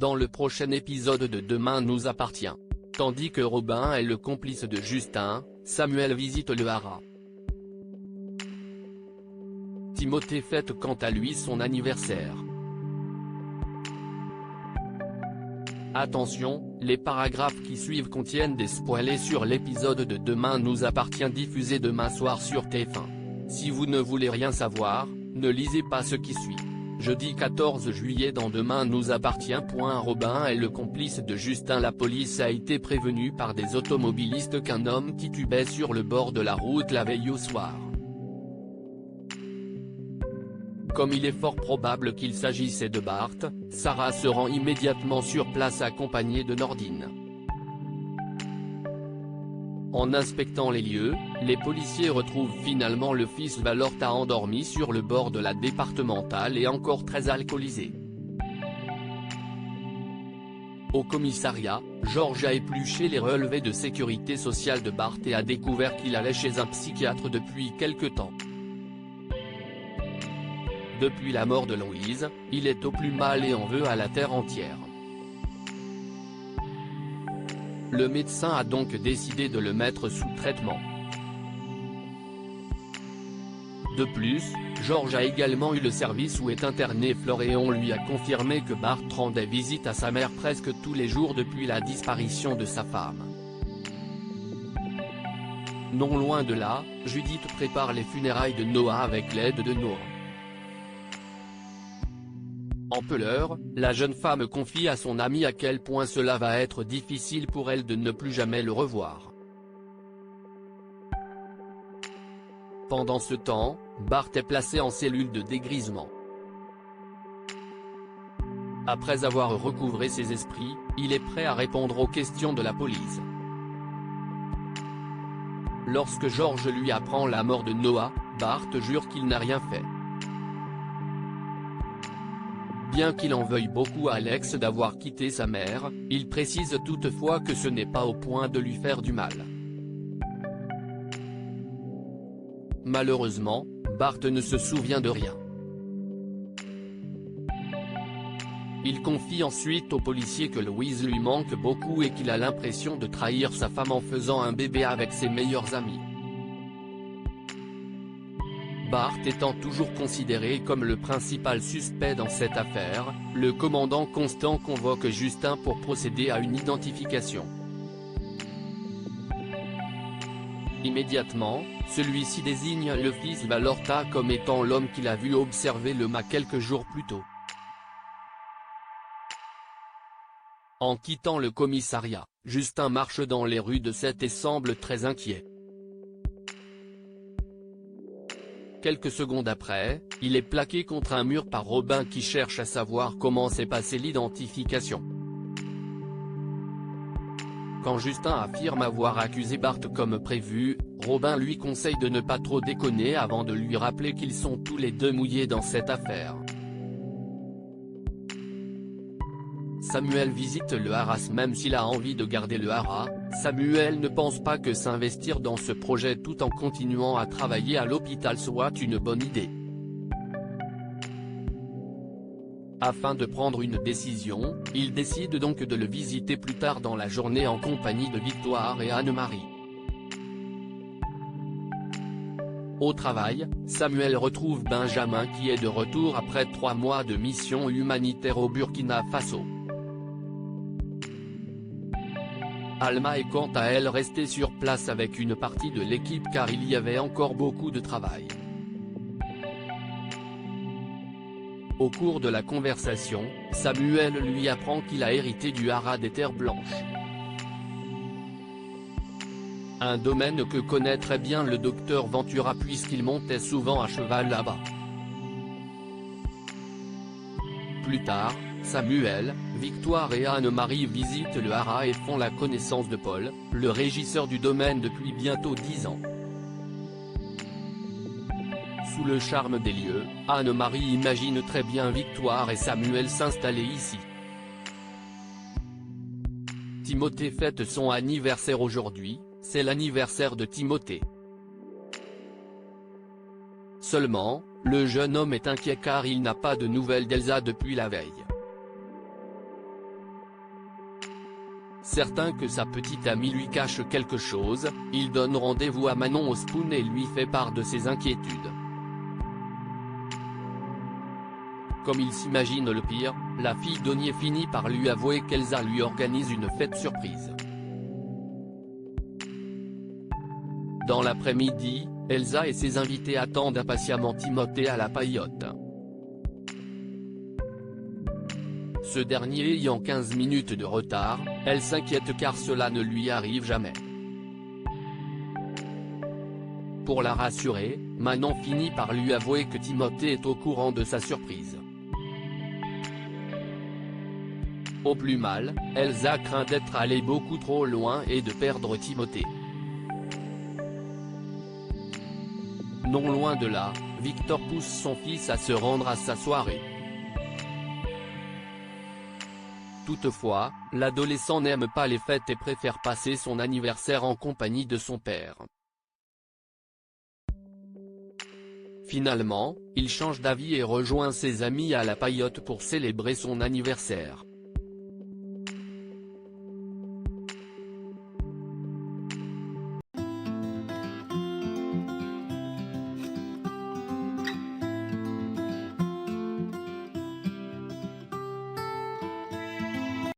dans le prochain épisode de Demain nous appartient. Tandis que Robin est le complice de Justin, Samuel visite le haras. Timothée fête quant à lui son anniversaire. Attention, les paragraphes qui suivent contiennent des spoilers sur l'épisode de Demain nous appartient diffusé demain soir sur TF1. Si vous ne voulez rien savoir, ne lisez pas ce qui suit. Jeudi 14 juillet dans Demain nous appartient. Robin est le complice de Justin. La police a été prévenue par des automobilistes qu'un homme titubait sur le bord de la route la veille au soir. Comme il est fort probable qu'il s'agissait de Bart, Sarah se rend immédiatement sur place accompagnée de Nordine. En inspectant les lieux, les policiers retrouvent finalement le fils Valorta endormi sur le bord de la départementale et encore très alcoolisé. Au commissariat, Georges a épluché les relevés de sécurité sociale de Bart et a découvert qu'il allait chez un psychiatre depuis quelque temps. Depuis la mort de Louise, il est au plus mal et en veut à la terre entière. Le médecin a donc décidé de le mettre sous traitement. De plus, Georges a également eu le service où est interné Flore et on lui a confirmé que Bart rendait visite à sa mère presque tous les jours depuis la disparition de sa femme. Non loin de là, Judith prépare les funérailles de Noah avec l'aide de Noah. En pleurs, la jeune femme confie à son amie à quel point cela va être difficile pour elle de ne plus jamais le revoir. Pendant ce temps, Bart est placé en cellule de dégrisement. Après avoir recouvré ses esprits, il est prêt à répondre aux questions de la police. Lorsque Georges lui apprend la mort de Noah, Bart jure qu'il n'a rien fait. Bien qu'il en veuille beaucoup à Alex d'avoir quitté sa mère, il précise toutefois que ce n'est pas au point de lui faire du mal. Malheureusement, Bart ne se souvient de rien. Il confie ensuite au policier que Louise lui manque beaucoup et qu'il a l'impression de trahir sa femme en faisant un bébé avec ses meilleurs amis. Bart étant toujours considéré comme le principal suspect dans cette affaire, le commandant Constant convoque Justin pour procéder à une identification. Immédiatement, celui-ci désigne le fils Valorta comme étant l'homme qu'il a vu observer le mât quelques jours plus tôt. En quittant le commissariat, Justin marche dans les rues de Sète et semble très inquiet. Quelques secondes après, il est plaqué contre un mur par Robin qui cherche à savoir comment s'est passée l'identification. Quand Justin affirme avoir accusé Bart comme prévu, Robin lui conseille de ne pas trop déconner avant de lui rappeler qu'ils sont tous les deux mouillés dans cette affaire. Samuel visite le haras. Même s'il a envie de garder le haras, Samuel ne pense pas que s'investir dans ce projet tout en continuant à travailler à l'hôpital soit une bonne idée. Afin de prendre une décision, il décide donc de le visiter plus tard dans la journée en compagnie de Victoire et Anne-Marie. Au travail, Samuel retrouve Benjamin qui est de retour après 3 mois de mission humanitaire au Burkina Faso. Alma est quant à elle restée sur place avec une partie de l'équipe car il y avait encore beaucoup de travail. Au cours de la conversation, Samuel lui apprend qu'il a hérité du haras des Terres Blanches. Un domaine que connaît très bien le docteur Ventura puisqu'il montait souvent à cheval là-bas. Plus tard, Samuel, Victoire et Anne-Marie visitent le haras et font la connaissance de Paul, le régisseur du domaine depuis bientôt 10 ans. Sous le charme des lieux, Anne-Marie imagine très bien Victoire et Samuel s'installer ici. Timothée fête son anniversaire aujourd'hui, c'est l'anniversaire de Timothée. Seulement, le jeune homme est inquiet car il n'a pas de nouvelles d'Elsa depuis la veille. Certain que sa petite amie lui cache quelque chose, il donne rendez-vous à Manon au Spoon et lui fait part de ses inquiétudes. Comme il s'imagine le pire, la fille d'Ognier finit par lui avouer qu'Elsa lui organise une fête surprise. Dans l'après-midi, Elsa et ses invités attendent impatiemment Timothée à la paillote. Ce dernier ayant 15 minutes de retard, elle s'inquiète car cela ne lui arrive jamais. Pour la rassurer, Manon finit par lui avouer que Timothée est au courant de sa surprise. Au plus mal, Elsa craint d'être allée beaucoup trop loin et de perdre Timothée. Non loin de là, Victor pousse son fils à se rendre à sa soirée. Toutefois, l'adolescent n'aime pas les fêtes et préfère passer son anniversaire en compagnie de son père. Finalement, il change d'avis et rejoint ses amis à la paillote pour célébrer son anniversaire.